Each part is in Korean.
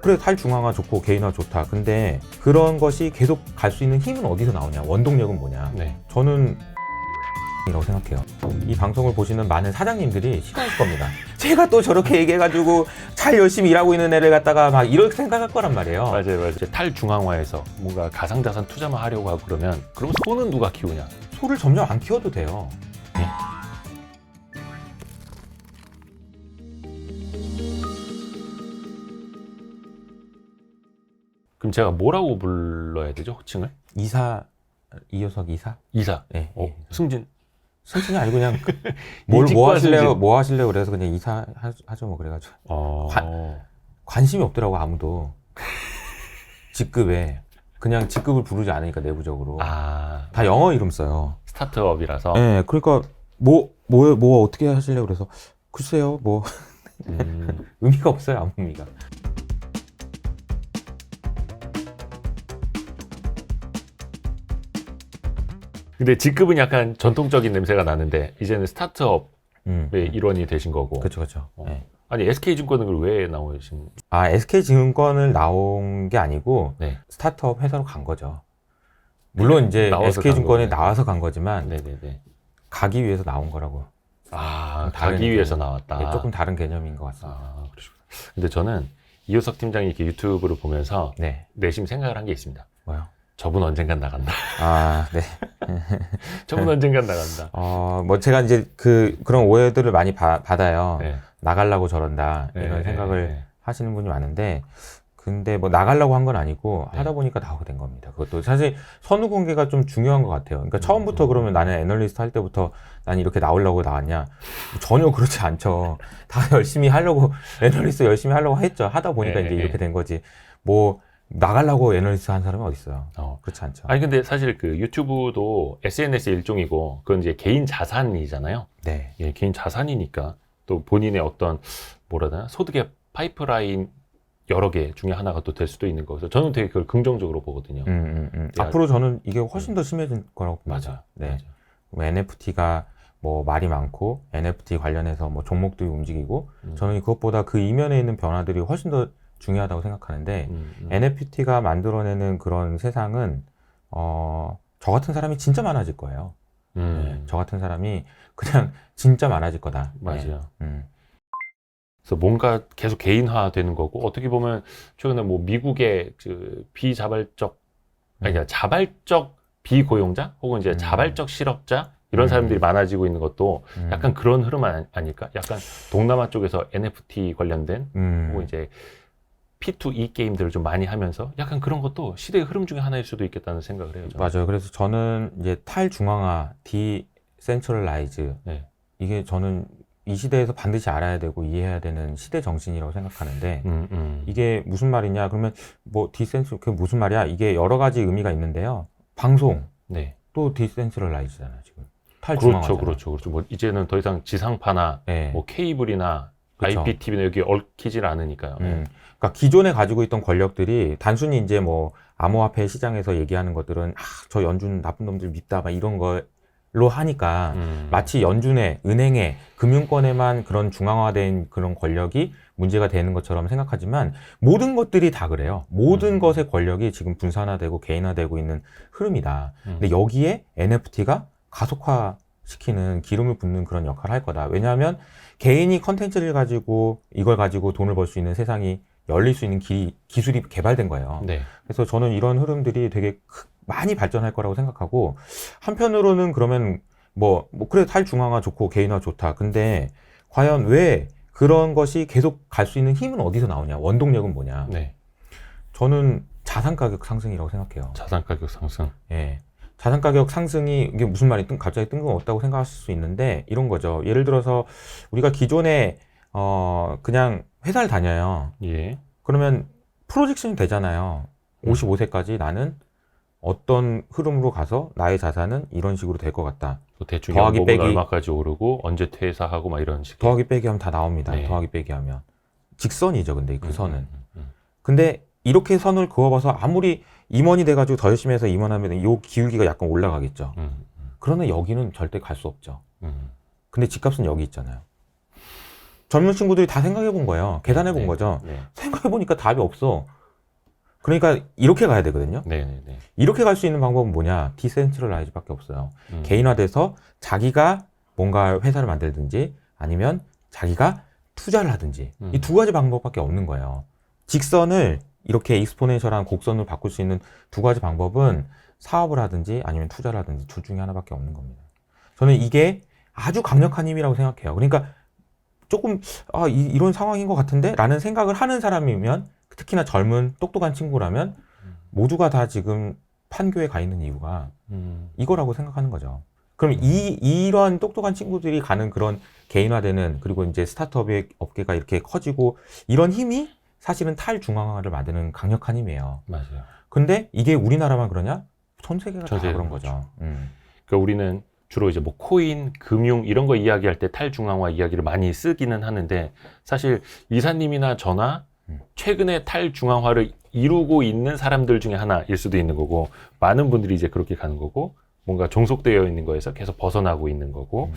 그래 탈중앙화 좋고 개인화 좋다. 근데 그런 것이 계속 갈 수 있는 힘은 어디서 나오냐? 원동력은 뭐냐? 네. 저는 이라고 생각해요. 이 방송을 보시는 많은 사장님들이 싫어하실 겁니다. 제가 또 저렇게 얘기해가지고 잘 열심히 일하고 있는 애를 갖다가 막 이렇게 생각할 거란 말이에요. 맞아요. 이제 탈중앙화해서 뭔가 가상자산 투자만 하려고 하고 그러면 소는 누가 키우냐? 소를 점점 안 키워도 돼요. 그럼 제가 뭐라고 불러야 되죠? 호칭을? 이사, 이효석 이사? 이사. 네. 승진. 승진이 아니고 그냥 뭐 하실래요? 그래서 그냥 이사 하죠 뭐 그래가지고 관심이 없더라고 아무도 직급에. 그냥 직급을 부르지 않으니까 내부적으로 다 영어 이름 써요. 스타트업이라서. 네, 그러니까 뭐 어떻게 하실래요? 그래서 글쎄요 뭐 의미가 없어요. 아무 의미가. 근데 직급은 약간 전통적인 냄새가 나는데 이제는 스타트업의 일원이 되신 거고. 그렇죠. 네. 아니 SK증권은 왜 나오신? SK증권을 나온 게 아니고 네. 스타트업 회사로 간 거죠. 물론 이제 SK증권에 나와서 간 거지만 네네네. 가기 위해서 나온 거라고. 가기 위해서 나왔다. 네, 조금 다른 개념인 것 같습니다. 그러시구나. 근데 저는 이효석 팀장이 이렇게 유튜브를 보면서 네. 내심 생각을 한 게 있습니다. 뭐요? 저분 언젠간 나간다. 네. 저분 언젠간 나간다. 뭐 제가 이제 그런 오해들을 많이 받아요. 네. 나가려고 저런다 이런 생각을 하시는 분이 많은데, 근데 뭐 나가려고 한 건 아니고 하다 보니까 나오게 된 겁니다. 그것도 사실 선후 관계가 좀 중요한 것 같아요. 그러니까 처음부터 그러면 나는 애널리스트 할 때부터 난 이렇게 나오려고 나왔냐? 전혀 그렇지 않죠. 다 열심히 하려고 애널리스트 열심히 하려고 했죠. 하다 보니까 이제 이렇게 된 거지. 뭐 나가려고 애널리스트 한 사람이 어디 있어요? 그렇지 않죠. 아니 근데 사실 그 유튜브도 SNS 일종이고 그건 이제 개인 자산이잖아요. 네. 예, 개인 자산이니까 또 본인의 어떤 뭐라 해야 되나 소득의 파이프라인 여러 개 중에 하나가 또 될 수도 있는 거라서 저는 되게 그걸 긍정적으로 보거든요. 앞으로 저는 이게 훨씬 더 심해질 거라고 봅니다. 맞아요. 네. 맞아요. NFT가 뭐 말이 많고 NFT 관련해서 뭐 종목들이 움직이고 저는 그것보다 그 이면에 있는 변화들이 훨씬 더 중요하다고 생각하는데 NFT가 만들어내는 그런 세상은 저 같은 사람이 진짜 많아질 거예요. 네. 저 같은 사람이 그냥 진짜 많아질 거다. 맞아요. 네. 그래서 뭔가 계속 개인화 되는 거고 어떻게 보면 최근에 뭐 미국의 그 비자발적 자발적 비고용자 혹은 이제 자발적 실업자 이런 사람들이 많아지고 있는 것도 약간 그런 흐름 아닐까? 약간 동남아 쪽에서 NFT 관련된 혹은 이제 P2E 게임들을 좀 많이 하면서 약간 그런 것도 시대의 흐름 중에 하나일 수도 있겠다는 생각을 해요. 저는. 맞아요. 그래서 저는 이제 탈중앙화, 디센트럴라이즈 이게 저는 이 시대에서 반드시 알아야 되고 이해해야 되는 시대 정신이라고 생각하는데 이게 무슨 말이냐? 그러면 뭐 그게 무슨 말이야? 이게 여러 가지 의미가 있는데요. 방송 또 디센트럴라이즈잖아요. 지금 탈중앙화잖아요. 그렇죠. 뭐 이제는 더 이상 지상파나 뭐 케이블이나 그쵸. IPTV나 여기 얽히질 않으니까요. 그러니까 기존에 가지고 있던 권력들이 단순히 이제 뭐 암호화폐 시장에서 얘기하는 것들은 저 연준 나쁜 놈들 밉다 막 이런 걸로 하니까 마치 연준에 은행에 금융권에만 그런 중앙화된 그런 권력이 문제가 되는 것처럼 생각하지만 모든 것들이 다 그래요. 모든 것의 권력이 지금 분산화되고 개인화되고 있는 흐름이다. 근데 여기에 NFT가 가속화시키는 기름을 붓는 그런 역할을 할 거다. 왜냐하면 개인이 컨텐츠를 가지고 이걸 가지고 돈을 벌 수 있는 세상이 열릴 수 있는 기술이 개발된 거예요. 그래서 저는 이런 흐름들이 되게 많이 발전할 거라고 생각하고, 한편으로는 그러면 뭐 그래 탈중앙화 좋고 개인화 좋다. 근데 과연 왜 그런 것이 계속 갈 수 있는 힘은 어디서 나오냐? 원동력은 뭐냐? 저는 자산 가격 상승이라고 생각해요. 자산 가격 상승. 예. 자산 가격 상승이 이게 무슨 말이 갑자기 뜬금없다고 생각하실 수 있는데 이런 거죠. 예를 들어서 우리가 기존에 그냥 회사를 다녀요. 그러면 프로젝션이 되잖아요. 55세까지 나는 어떤 흐름으로 가서 나의 자산은 이런 식으로 될 것 같다. 대충 더하기 빼기 얼마까지 오르고 언제 퇴사하고 막 이런 식. 더하기 빼기 하면 다 나옵니다. 더하기 빼기 하면 직선이죠. 근데 그 선은. 근데 이렇게 선을 그어봐서 아무리 임원이 돼가지고 더 열심히 해서 임원하면 이 기울기가 약간 올라가겠죠. 그러나 여기는 절대 갈 수 없죠. 근데 집값은 여기 있잖아요. 젊은 친구들이 다 생각해 본 거예요. 계산해 본 네. 거죠. 네. 생각해 보니까 답이 없어. 그러니까 이렇게 가야 되거든요. 네네네. 이렇게 갈 수 있는 방법은 뭐냐? 디센트럴라이즈밖에 없어요. 개인화돼서 자기가 뭔가 회사를 만들든지 아니면 자기가 투자를 하든지 이 두 가지 방법밖에 없는 거예요. 직선을 이렇게 익스포넨셜한 곡선으로 바꿀 수 있는 두 가지 방법은 사업을 하든지 아니면 투자를 하든지 둘 중에 하나밖에 없는 겁니다. 저는 이게 아주 강력한 힘이라고 생각해요. 그러니까 조금 이런 상황인 것 같은데? 라는 생각을 하는 사람이면 특히나 젊은 똑똑한 친구라면 모두가 다 지금 판교에 가 있는 이유가 이거라고 생각하는 거죠. 그럼 이런 똑똑한 친구들이 가는 그런 개인화되는 그리고 이제 스타트업의 업계가 이렇게 커지고 이런 힘이 사실은 탈중앙화를 만드는 강력한 힘이에요. 맞아요. 근데 이게 우리나라만 그러냐? 전 세계가 다 세계가 그런 거죠. 그러니까 우리는 주로 이제 뭐 코인, 금융 이런 거 이야기할 때 탈중앙화 이야기를 많이 쓰기는 하는데 사실 이사님이나 저나 최근에 탈중앙화를 이루고 있는 사람들 중에 하나일 수도 있는 거고 많은 분들이 이제 그렇게 가는 거고 뭔가 종속되어 있는 거에서 계속 벗어나고 있는 거고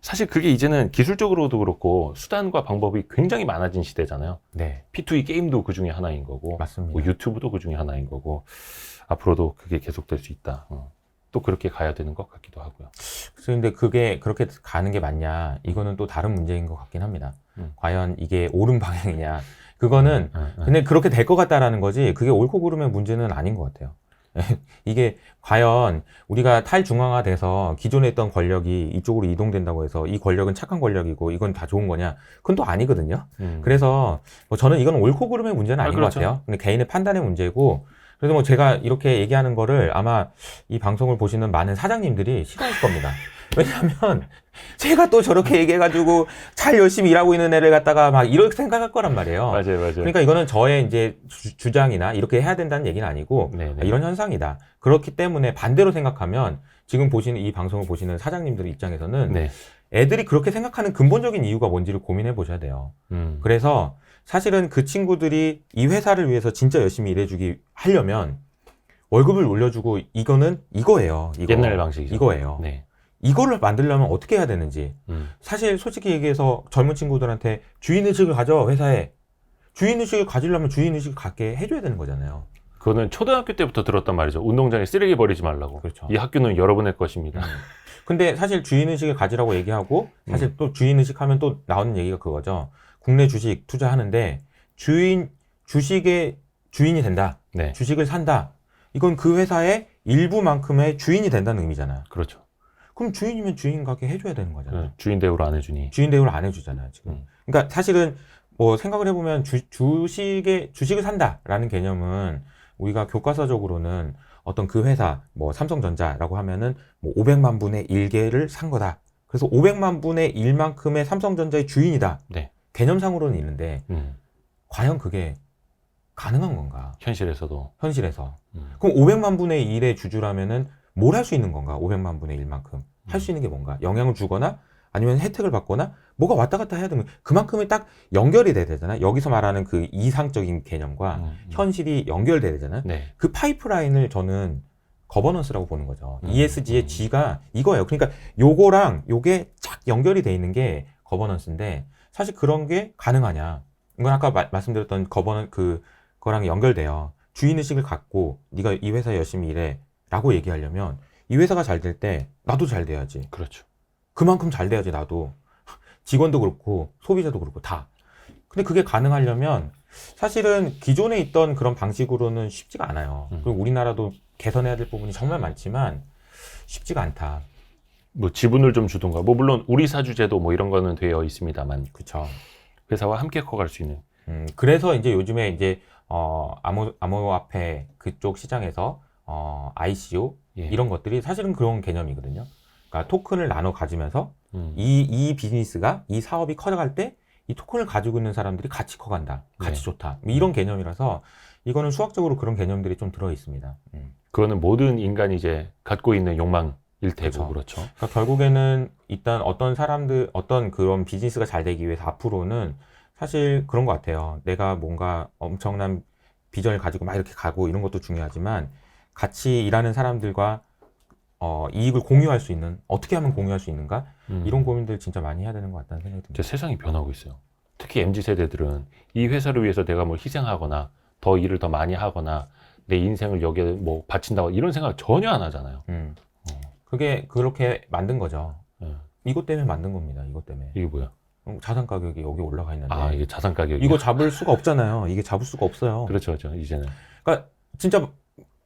사실 그게 이제는 기술적으로도 그렇고 수단과 방법이 굉장히 많아진 시대잖아요. 네, P2E 게임도 그 중에 하나인 거고 맞습니다. 뭐 유튜브도 그 중에 하나인 거고 앞으로도 그게 계속될 수 있다. 또 그렇게 가야 되는 것 같기도 하고요. 근데 그게 그렇게 가는 게 맞냐? 이거는 또 다른 문제인 것 같긴 합니다. 과연 이게 옳은 방향이냐? 그거는 근데 그렇게 될 것 같다라는 거지 그게 옳고 그름의 문제는 아닌 것 같아요. 이게 과연 우리가 탈중앙화 돼서 기존에 있던 권력이 이쪽으로 이동된다고 해서 이 권력은 착한 권력이고 이건 다 좋은 거냐? 그건 또 아니거든요. 그래서 뭐 저는 이건 옳고 그름의 문제는 아닌 그렇죠. 것 같아요. 근데 개인의 판단의 문제고 그래서 뭐 제가 이렇게 얘기하는 거를 아마 이 방송을 보시는 많은 사장님들이 싫어하실 겁니다. 왜냐하면 제가 또 저렇게 얘기해가지고 잘 열심히 일하고 있는 애를 갖다가 막 이렇게 생각할 거란 말이에요. 맞아요. 그러니까 이거는 저의 이제 주장이나 이렇게 해야 된다는 얘기는 아니고 네네. 이런 현상이다. 그렇기 때문에 반대로 생각하면 지금 보시는 이 방송을 보시는 사장님들 입장에서는 네. 애들이 그렇게 생각하는 근본적인 이유가 뭔지를 고민해 보셔야 돼요. 그래서 사실은 그 친구들이 이 회사를 위해서 진짜 열심히 일해주기 하려면 월급을 올려주고 이거는 이거예요. 옛날 방식이죠. 이거예요. 네. 이거를 만들려면 어떻게 해야 되는지. 사실 솔직히 얘기해서 젊은 친구들한테 주인의식을 가져 회사에. 주인의식을 가지려면 주인의식을 갖게 해줘야 되는 거잖아요. 그거는 초등학교 때부터 들었단 말이죠. 운동장에 쓰레기 버리지 말라고. 그렇죠. 이 학교는 여러분의 것입니다. 근데 사실 주인의식을 가지라고 얘기하고 사실 또 주인의식 하면 또 나오는 얘기가 그거죠. 국내 주식 투자하는데 주식의 주인이 된다. 네. 주식을 산다. 이건 그 회사의 일부만큼의 주인이 된다는 의미잖아요. 그렇죠. 그럼 주인이면 주인 가게 해줘야 되는 거잖아요. 주인 대우를 안 해주니. 주인 대우를 안 해주잖아요, 지금. 그러니까 사실은 뭐 생각을 해보면 주식을 산다라는 개념은 우리가 교과서적으로는 어떤 그 회사, 뭐 삼성전자라고 하면은 뭐 500만 분의 1개를 산 거다. 그래서 500만 분의 1만큼의 삼성전자의 주인이다. 네. 개념상으로는 있는데 과연 그게 가능한 건가? 현실에서도. 현실에서. 그럼 500만 분의 1의 주주라면은 뭘 할 수 있는 건가? 500만 분의 1만큼. 할 수 있는 게 뭔가? 영향을 주거나 아니면 혜택을 받거나 뭐가 왔다 갔다 해야 되면 그만큼이 딱 연결이 돼야 되잖아요. 여기서 말하는 그 이상적인 개념과 현실이 연결돼야 되잖아요. 네. 그 파이프라인을 저는 거버넌스라고 보는 거죠. ESG의 G가 이거예요. 그러니까 요거랑 요게 쫙 연결이 돼 있는 게 거버넌스인데 사실 그런 게 가능하냐? 이건 아까 말씀드렸던 그거랑 연결돼요. 주인의식을 갖고 네가 이 회사에 열심히 일해 라고 얘기하려면 이 회사가 잘 될 때 나도 잘 돼야지. 그렇죠. 그만큼 잘 돼야지 나도. 직원도 그렇고 소비자도 그렇고 다. 근데 그게 가능하려면 사실은 기존에 있던 그런 방식으로는 쉽지가 않아요. 그리고 우리나라도 개선해야 될 부분이 정말 많지만 쉽지가 않다. 뭐 지분을 좀 주던가. 뭐 물론 우리 사주제도 뭐 이런 거는 되어 있습니다만. 그렇죠. 회사와 함께 커갈 수 있는. 그래서 이제 요즘에 이제 암호화폐 그쪽 시장에서 ICO 예. 이런 것들이 사실은 그런 개념이거든요. 그러니까 토큰을 나눠 가지면서 이 비즈니스가 이 사업이 커져갈 때 이 토큰을 가지고 있는 사람들이 같이 커간다. 같이 네. 좋다. 이런 개념이라서 이거는 수학적으로 그런 개념들이 좀 들어 있습니다. 그거는 모든 인간이 이제 갖고 있는 욕망일 테고. 그렇죠. 그러니까 결국에는 일단 어떤 그런 비즈니스가 잘 되기 위해서 앞으로는 사실 그런 것 같아요. 내가 뭔가 엄청난 비전을 가지고 막 이렇게 가고 이런 것도 중요하지만 같이 일하는 사람들과 이익을 공유할 수 있는, 어떻게 하면 공유할 수 있는가? 음. 이런 고민들 진짜 많이 해야 되는 것 같다는 생각이 듭니다. 이제 세상이 변하고 있어요. 특히 MZ세대들은 이 회사를 위해서 내가 뭘 희생하거나 더 일을 더 많이 하거나 내 인생을 여기에 뭐 바친다고 이런 생각 전혀 안 하잖아요. 그게 그렇게 만든 거죠. 예. 이것 때문에 만든 겁니다. 이것 때문에. 이게 뭐야? 자산 가격이 여기 올라가 있는데. 아, 이게 자산 가격이. 이거 잡을 수가 없잖아요. 이게 잡을 수가 없어요. 그렇죠, 그렇죠. 이제는. 그러니까 진짜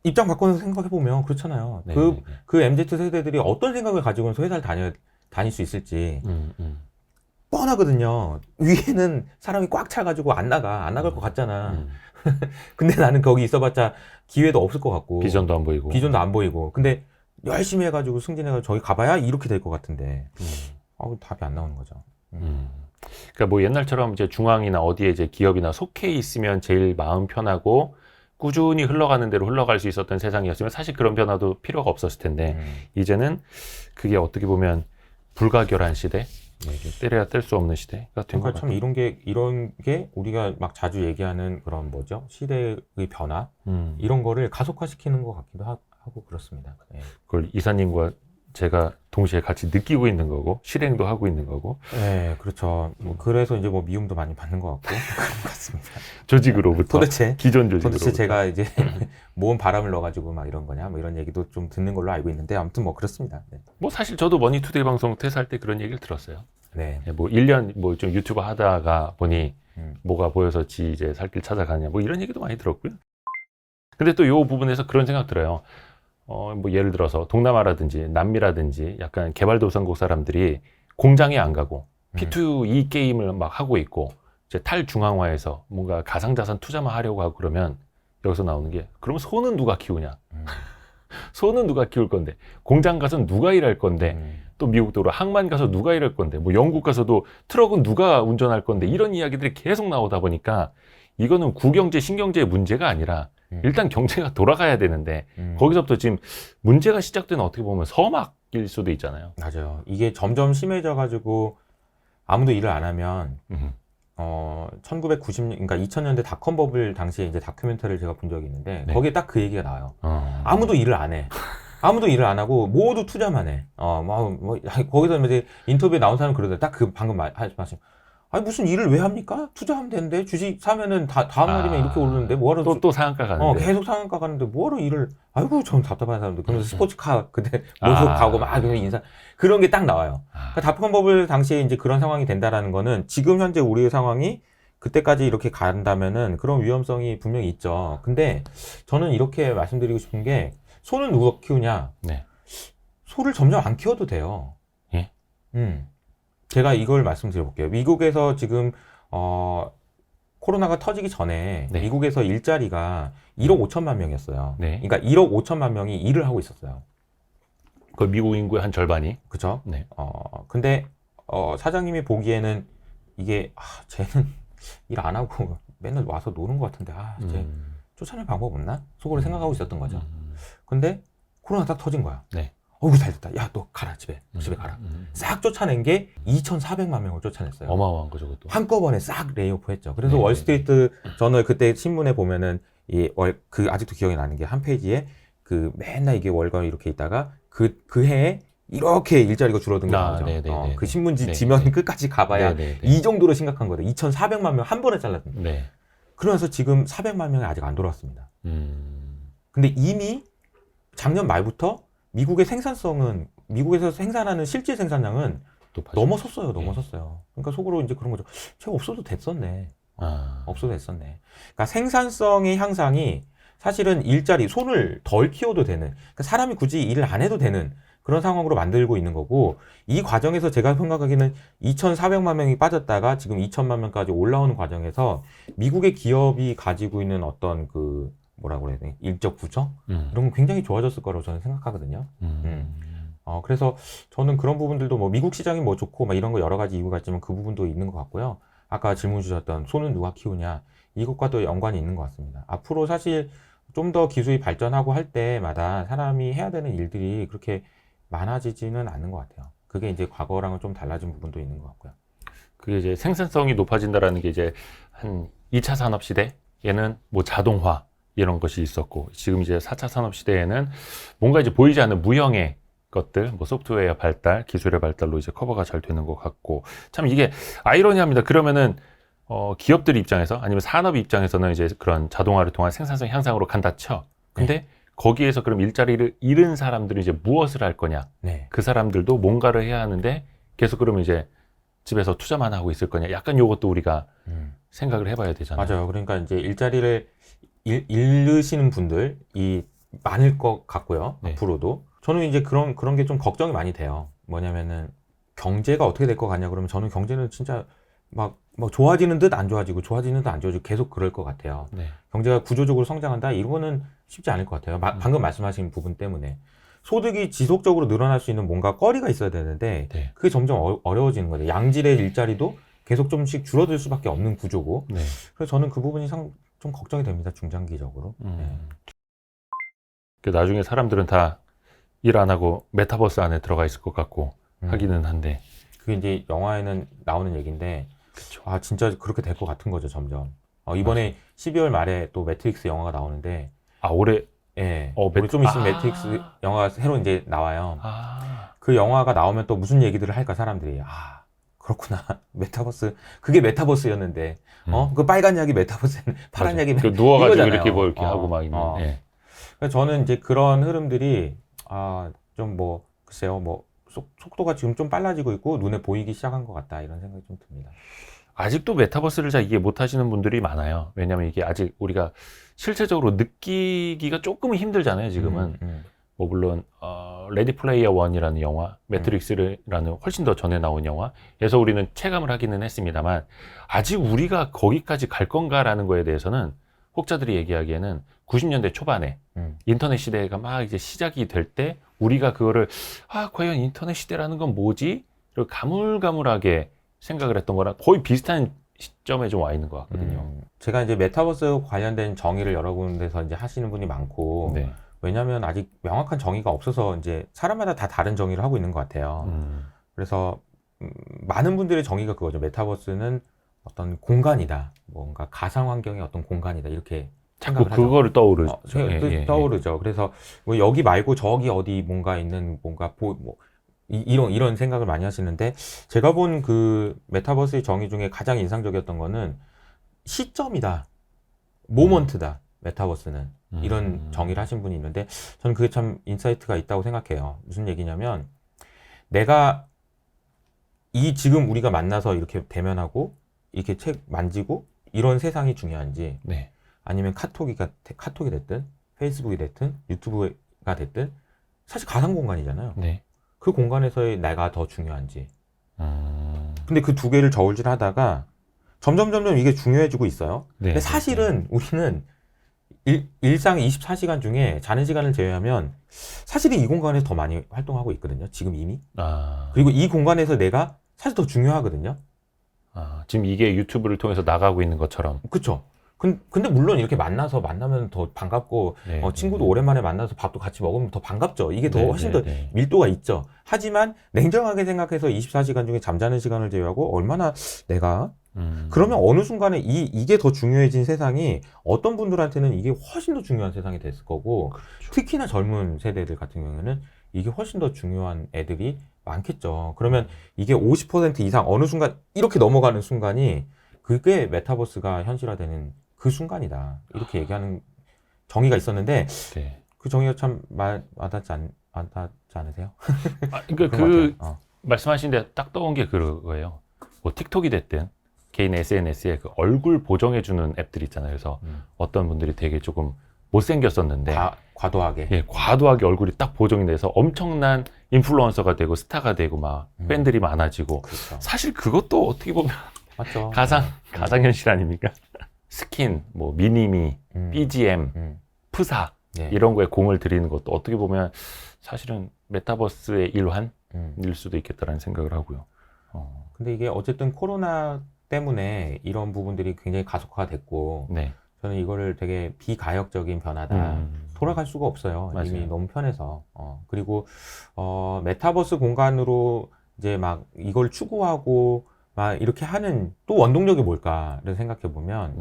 입장 바꿔서 생각해 보면 그렇잖아요. 네, 그 MZ 세대들이 어떤 생각을 가지고서 회사를 다닐 수 있을지 뻔하거든요. 위에는 사람이 꽉 차가지고 안 나갈 것 같잖아. 근데 나는 거기 있어봤자 기회도 없을 것 같고. 비전도 안 보이고. 비전도 안 보이고. 근데 열심히 해가지고 승진해가지고 저기 가봐야 이렇게 될 것 같은데. 답이 안 나오는 거죠. 그러니까 뭐 옛날처럼 이제 중앙이나 어디에 이제 기업이나 속해 있으면 제일 마음 편하고 꾸준히 흘러가는 대로 흘러갈 수 있었던 세상이었으면 사실 그런 변화도 필요가 없었을 텐데 이제는 그게 어떻게 보면 불가결한 시대, 때려야 뗄 수 없는 시대가 된 것 그러니까 참 같아요. 이런 게 우리가 막 자주 얘기하는 그런 뭐죠? 시대의 변화? 이런 거를 가속화시키는 것 같기도 하고 그렇습니다. 네. 그걸 이사님과 제가 동시에 같이 느끼고 있는 거고 실행도 하고 있는 거고. 네, 그렇죠. 그래서 이제 뭐 미움도 많이 받는 것 같고 그런 것 같습니다. 조직으로부터. 기존 조직으로부터. 도대체 제가 이제 모은 바람을 넣어가지고 막 이런 거냐, 뭐 이런 얘기도 좀 듣는 걸로 알고 있는데 아무튼 뭐 그렇습니다. 네. 뭐 사실 저도 머니투데이 방송 퇴사할 때 그런 얘기를 들었어요. 네. 뭐 1년 뭐 좀 유튜브 하다가 보니 뭐가 보여서 지 이제 살 길 찾아가냐 뭐 이런 얘기도 많이 들었고요. 근데 또 요 부분에서 그런 생각 들어요. 뭐 예를 들어서 동남아라든지 남미라든지 약간 개발도상국 사람들이 공장에 안 가고 P2E 게임을 막 하고 있고 이제 탈중앙화해서 뭔가 가상자산 투자만 하려고 하고 그러면 여기서 나오는 게 그럼 소는 누가 키우냐? 소는 누가 키울 건데 공장 가서 누가 일할 건데 또 미국도 항만 가서 누가 일할 건데 뭐 영국 가서도 트럭은 누가 운전할 건데 이런 이야기들이 계속 나오다 보니까 이거는 구경제 신경제의 문제가 아니라 일단 경제가 돌아가야 되는데 거기서부터 지금 문제가 시작되는 어떻게 보면 서막일 수도 있잖아요. 맞아요. 이게 점점 심해져 가지고 아무도 일을 안 하면 1990년 그러니까 2000년대 닷컴 버블 당시에 이제 다큐멘터리를 제가 본 적이 있는데 네. 거기에 딱 그 얘기가 나와요. 아무도 일을 안 해. 아무도 일을 안 하고 모두 투자만 해. 거기서 이제 인터뷰에 나온 사람은 그러더라고요. 딱 그 방금 말씀. 아니 무슨 일을 왜 합니까? 투자하면 되는데 주식 사면은 다음 날이면 이렇게 오르는데 뭐하러 또 상한가 가는데 계속 상한가 가는데 뭐하러 일을 아이고 전 답답한 사람들 그러면서 스포츠카 그때 모속 가고 막 그러면 인사 그런 게 딱 나와요. 그러니까 닷컴 버블 당시에 이제 그런 상황이 된다라는 거는 지금 현재 우리의 상황이 그때까지 이렇게 간다면은 그런 위험성이 분명히 있죠. 근데 저는 이렇게 말씀드리고 싶은 게 소는 누가 키우냐? 네. 소를 점점 안 키워도 돼요. 예? 제가 이걸 말씀드려볼게요. 미국에서 지금 코로나가 터지기 전에 네. 미국에서 일자리가 1억 5천만 명이었어요. 네. 그러니까 1억 5천만 명이 일을 하고 있었어요. 그 미국 인구의 한 절반이. 그렇죠? 네. 근데 사장님이 보기에는 이게 쟤는 일 안 하고 맨날 와서 노는 것 같은데 쟤 쫓아낼 방법 없나? 속으로 생각하고 있었던 거죠. 근데 코로나 딱 터진 거야. 네. 어이구 잘 됐다. 야 너 가라 집에 가라. 싹 쫓아낸 게 2,400만 명을 쫓아냈어요. 어마어마한 거죠, 그것도. 한꺼번에 싹 레이오프 했죠. 그래서 네. 월스트리트 저널 그때 신문에 보면은 아직도 기억이 나는 게 한 페이지에 그 맨날 이게 월가 이렇게 있다가 그 해에 이렇게 일자리가 줄어든 게 나오죠. 그 신문지 지면 끝까지 가봐야 이 정도로 심각한 거예요. 2,400만 명 한 번에 잘랐습니다. 네. 그러면서 지금 400만 명이 아직 안 돌아왔습니다. 근데 이미 작년 말부터 미국에서 생산하는 실질 생산량은 넘어섰어요. 그러니까 속으로 이제 그런 거죠. 제가 없어도 됐었네. 그러니까 생산성의 향상이 사실은 일자리, 손을 덜 키워도 되는, 그러니까 사람이 굳이 일을 안 해도 되는 그런 상황으로 만들고 있는 거고, 이 과정에서 제가 생각하기는 2,400만 명이 빠졌다가 지금 2,000만 명까지 올라오는 과정에서 미국의 기업이 가지고 있는 어떤 뭐라고 그래야 되나, 일적 구조? 이런 건 굉장히 좋아졌을 거라고 저는 생각하거든요. 그래서 저는 그런 부분들도 뭐 미국 시장이 뭐 좋고 막 이런 거 여러 가지 이유가 있지만 그 부분도 있는 것 같고요. 아까 질문 주셨던 소는 누가 키우냐, 이것과도 연관이 있는 것 같습니다. 앞으로 사실 좀 더 기술이 발전하고 할 때마다 사람이 해야 되는 일들이 그렇게 많아지지는 않는 것 같아요. 그게 이제 과거랑은 좀 달라진 부분도 있는 것 같고요. 그게 이제 생산성이 높아진다라는 게 이제 한 2차 산업 시대에는 뭐 자동화 이런 것이 있었고, 지금 이제 4차 산업 시대에는 뭔가 이제 보이지 않는 무형의 것들, 뭐 소프트웨어 발달, 기술의 발달로 이제 커버가 잘 되는 것 같고, 참 이게 아이러니합니다. 그러면은 기업들 입장에서 아니면 산업 입장에서는 이제 그런 자동화를 통한 생산성 향상으로 간다 쳐. 근데 거기에서 그럼 일자리를 잃은 사람들이 이제 무엇을 할 거냐? 네. 그 사람들도 뭔가를 해야 하는데 계속 그러면 이제 집에서 투자만 하고 있을 거냐? 약간 요것도 우리가 생각을 해봐야 되잖아요. 맞아요. 그러니까 이제 일자리를 잃으시는 분들이 많을 것 같고요. 네. 앞으로도. 저는 이제 그런 게 좀 걱정이 많이 돼요. 뭐냐면은 경제가 어떻게 될 것 같냐 그러면 저는 경제는 진짜 막 좋아지는 듯 안 좋아지고 좋아지는 듯 안 좋아지고 계속 그럴 것 같아요. 네. 경제가 구조적으로 성장한다? 이거는 쉽지 않을 것 같아요. 방금 말씀하신 부분 때문에. 소득이 지속적으로 늘어날 수 있는 뭔가 거리가 있어야 되는데 네. 그게 점점 어려워지는 거죠. 양질의 일자리도 계속 좀씩 줄어들 수밖에 없는 구조고. 네. 그래서 저는 그 부분이 좀 걱정이 됩니다. 중장기적으로. 그 나중에 사람들은 다 일 안 하고 메타버스 안에 들어가 있을 것 같고 음. 하기는 한데. 그게 이제 영화에는 나오는 얘기인데, 그쵸. 아, 진짜 그렇게 될 것 같은 거죠, 점점. 이번에 12월 말에 또 매트릭스 영화가 나오는데, 아, 올해, 예. 우리 좀 있으면 매트릭스 영화가 새로 이제 나와요. 그 영화가 나오면 또 무슨 얘기들을 할까, 사람들이. 아, 그렇구나. 메타버스. 그게 메타버스였는데, 그 빨간 약이 메타버스는 파란 약이 그 누워가지고 이거잖아요. 이렇게 뭐 이렇게 하고 막 있는. 예. 그래서 저는 이제 그런 흐름들이, 좀 글쎄요, 속도가 지금 좀 빨라지고 있고, 눈에 보이기 시작한 것 같다, 이런 생각이 좀 듭니다. 아직도 메타버스를 잘 이해 못 하시는 분들이 많아요. 왜냐면 이게 아직 우리가 실체적으로 느끼기가 조금은 힘들잖아요, 지금은. 뭐 물론 레디 플레이어 원이라는 영화, 매트릭스라는 훨씬 더 전에 나온 영화에서 우리는 체감을 하기는 했습니다만 아직 우리가 거기까지 갈 건가라는 거에 대해서는 혹자들이 얘기하기에는 90년대 초반에 인터넷 시대가 막 이제 시작이 될 때 우리가 그거를 과연 인터넷 시대라는 건 뭐지? 이렇게 가물가물하게 생각을 했던 거랑 거의 비슷한 시점에 좀 와 있는 것 같거든요. 제가 이제 메타버스 관련된 정의를 여러 군데서 이제 하시는 분이 많고, 네. 왜냐하면 아직 명확한 정의가 없어서 이제 사람마다 다 다른 정의를 하고 있는 것 같아요. 그래서 많은 분들의 정의가 그거죠. 메타버스는 어떤 공간이다, 뭔가 가상 환경의 어떤 공간이다, 이렇게 자꾸 생각을 하죠. 그거를 떠오르죠. 떠오르죠. 그래서 뭐 여기 말고 저기 어디 뭔가 있는 뭔가 이런 생각을 많이 하시는데, 제가 본 그 메타버스의 정의 중에 가장 인상적이었던 거는 시점이다, 모먼트다, 메타버스는. 이런 정의를 하신 분이 있는데, 저는 그게 참 인사이트가 있다고 생각해요. 무슨 얘기냐면, 내가 지금 우리가 만나서 이렇게 대면하고 이렇게 책 만지고 이런 세상이 중요한지, 네. 아니면 카톡이 됐든 페이스북이 됐든 유튜브가 됐든 사실 가상 공간이잖아요. 네. 그 공간에서의 내가 더 중요한지. 근데 그 두 개를 저울질하다가 점점 이게 중요해지고 있어요. 네, 근데 사실은 우리는 일상 24시간 중에 자는 시간을 제외하면 사실은 이 공간에서 더 많이 활동하고 있거든요. 지금 이미. 그리고 이 공간에서 내가 사실 더 중요하거든요. 지금 이게 유튜브를 통해서 나가고 있는 것처럼. 그렇죠. 근데 물론 이렇게 만나면 더 반갑고, 친구도 오랜만에 만나서 밥도 같이 먹으면 더 반갑죠. 이게 더 훨씬 더 밀도가 있죠. 하지만 냉정하게 생각해서 24시간 중에 잠자는 시간을 제외하고 얼마나 내가 그러면 어느 순간에 이게 더 중요해진 세상이 어떤 분들한테는 이게 훨씬 더 중요한 세상이 됐을 거고, 그렇죠. 특히나 젊은 세대들 같은 경우에는 이게 훨씬 더 중요한 애들이 많겠죠. 그러면 이게 50% 이상 어느 순간 이렇게 넘어가는 순간이 그게 메타버스가 현실화되는 그 순간이다, 이렇게 얘기하는 정의가 있었는데, 네. 그 정의가 참 와닿지 않으세요? 그러니까 말씀하신 데 딱 떠온 게 그거예요. 뭐 틱톡이 됐든 개인 SNS에 그 얼굴 보정해주는 앱들 있잖아요. 그래서 어떤 분들이 되게 조금 못생겼었는데 과도하게. 예, 과도하게 얼굴이 딱 보정이 돼서 엄청난 인플루언서가 되고 스타가 되고 막 팬들이 많아지고. 그렇죠. 사실 그것도 어떻게 보면 맞죠. 가상현실 아닙니까? 스킨, 뭐 미니미, BGM, 프사 이런 거에 공을 들이는 것도 어떻게 보면 사실은 메타버스의 일환일 수도 있겠다라는 생각을 하고요. 근데 이게 어쨌든 코로나 때문에 이런 부분들이 굉장히 가속화가 됐고, 네. 저는 이거를 되게 비가역적인 변화다. 돌아갈 수가 없어요. 맞아요. 이미 너무 편해서. 그리고 메타버스 공간으로 이제 막 이걸 추구하고 막 이렇게 하는 또 원동력이 뭘까를 생각해 보면,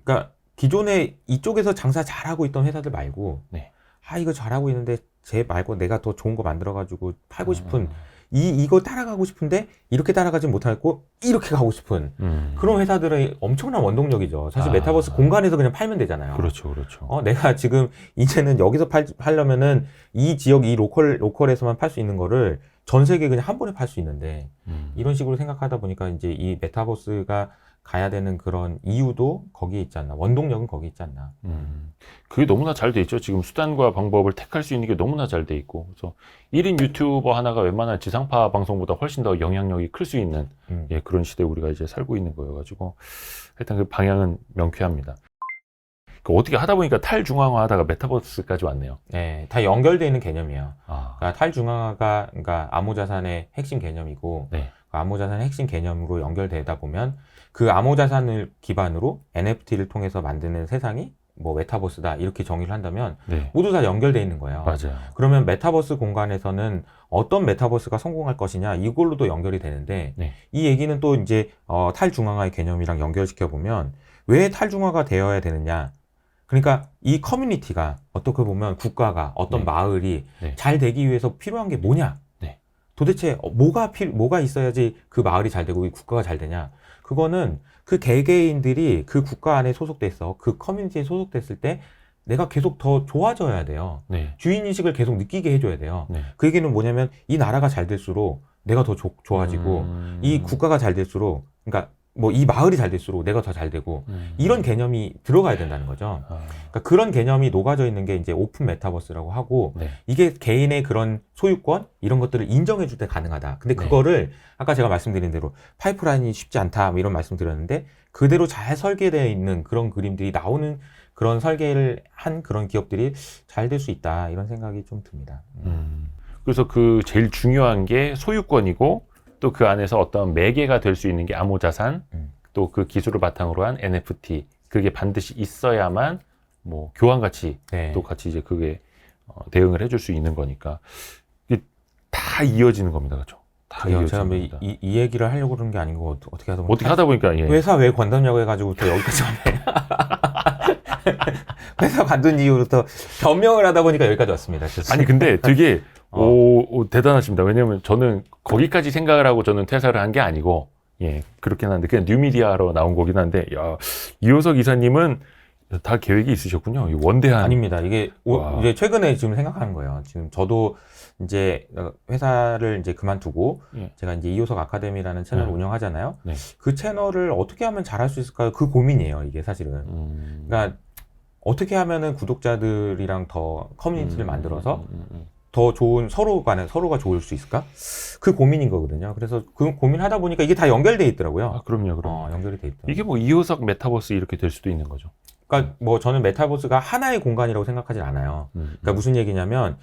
그러니까 기존에 이쪽에서 장사 잘하고 있던 회사들 말고, 네. 이거 잘하고 있는데 쟤 말고 내가 더 좋은 거 만들어가지고 팔고 싶은 이거 따라가고 싶은데 이렇게 따라가지 못하고 이렇게 가고 싶은 그런 회사들의 엄청난 원동력이죠. 사실 메타버스 공간에서 그냥 팔면 되잖아요. 그렇죠, 그렇죠. 내가 지금 이제는 여기서 팔려면은 이 지역 이 로컬에서만 팔 수 있는 거를 전 세계에 그냥 한 번에 팔 수 있는데 이런 식으로 생각하다 보니까 이제 이 메타버스가 가야 되는 그런 이유도 거기에 있지 않나. 원동력은 거기에 있지 않나. 그게 너무나 잘 돼 있죠. 지금 수단과 방법을 택할 수 있는 게 너무나 잘 돼 있고. 그래서 1인 유튜버 하나가 웬만한 지상파 방송보다 훨씬 더 영향력이 클 수 있는 예, 그런 시대에 우리가 이제 살고 있는 거여가지고 일단 그 방향은 명쾌합니다. 어떻게 하다 보니까 탈중앙화 하다가 메타버스까지 왔네요. 네, 다 연결되어 있는 개념이에요. 아, 그러니까 탈중앙화가 그러니까 암호자산의 핵심 개념이고 네. 암호자산의 핵심 개념으로 연결되다 보면 그 암호자산을 기반으로 NFT를 통해서 만드는 세상이 뭐 메타버스다 이렇게 정의를 한다면 네. 모두 다 연결되어 있는 거예요. 맞아요. 그러면 메타버스 공간에서는 어떤 메타버스가 성공할 것이냐 이걸로도 연결이 되는데 네. 이 얘기는 또 이제 탈중앙화의 개념이랑 연결시켜 보면 왜 탈중앙화가 되어야 되느냐? 그러니까 이 커뮤니티가 어떻게 보면 국가가 어떤 네. 마을이 네. 잘 되기 위해서 필요한 게 뭐냐? 네. 도대체 뭐가 있어야지 그 마을이 잘 되고 이 국가가 잘 되냐? 그거는 그 개개인들이 그 국가 안에 소속돼서 그 커뮤니티에 소속됐을 때 내가 계속 더 좋아져야 돼요. 네. 주인의식을 계속 느끼게 해줘야 돼요. 네. 그 얘기는 뭐냐면 이 나라가 잘 될수록 내가 더 좋아지고 이 국가가 잘 될수록 그러니까 뭐 이 마을이 잘 될수록 내가 더 잘 되고 이런 개념이 들어가야 된다는 거죠. 그러니까 그런 개념이 녹아져 있는 게 이제 오픈 메타버스라고 하고 네. 이게 개인의 그런 소유권 이런 것들을 인정해 줄 때 가능하다. 근데 네. 그거를 아까 제가 말씀드린 대로 파이프라인이 쉽지 않다 뭐 이런 말씀 드렸는데 그대로 잘 설계되어 있는 그런 그림들이 나오는 그런 설계를 한 그런 기업들이 잘 될 수 있다 이런 생각이 좀 듭니다. 그래서 그 제일 중요한 게 소유권이고 또 그 안에서 어떤 매개가 될 수 있는 게 암호자산, 또 그 기술을 바탕으로 한 NFT, 그게 반드시 있어야만 뭐 교환 가치 네. 또 같이 이제 그게 대응을 해줄 수 있는 거니까 이게 다 이어지는 겁니다, 그렇죠? 다 제가 이어지는 뭐 겁니다. 이 얘기를 하려고 그런 게 아니고 어떻게 하다 보니까 어떻게 하다 보니까 예. 회사 왜 관뒀냐고 해가지고 또 여기까지 왔네. 회사 관둔 이후부터 변명을 하다 보니까 여기까지 왔습니다. 아니 근데 되게 오, 대단하십니다. 왜냐면 저는 거기까지 생각을 하고 저는 퇴사를 한 게 아니고 예 그렇긴 한데 그냥 뉴미디어로 나온 거긴 한데 야 이호석 이사님은 다 계획이 있으셨군요. 이 원대한 아닙니다. 이게 와. 이제 최근에 지금 생각하는 거예요. 지금 저도 이제 회사를 이제 그만두고 예. 제가 이제 이호석 아카데미라는 채널을 네. 운영하잖아요. 네. 그 채널을 어떻게 하면 잘할 수 있을까요? 그 고민이에요. 이게 사실은. 그러니까 어떻게 하면은 구독자들이랑 더 커뮤니티를 만들어서 더 좋은 서로가 좋을 수 있을까? 그 고민인 거거든요. 그래서 그 고민하다 보니까 이게 다 연결돼 있더라고요. 아, 그럼요. 연결이 돼 있다. 이게 뭐 이호석 메타버스 이렇게 될 수도 있는 거죠. 그러니까 뭐 저는 메타버스가 하나의 공간이라고 생각하진 않아요. 그러니까 무슨 얘기냐면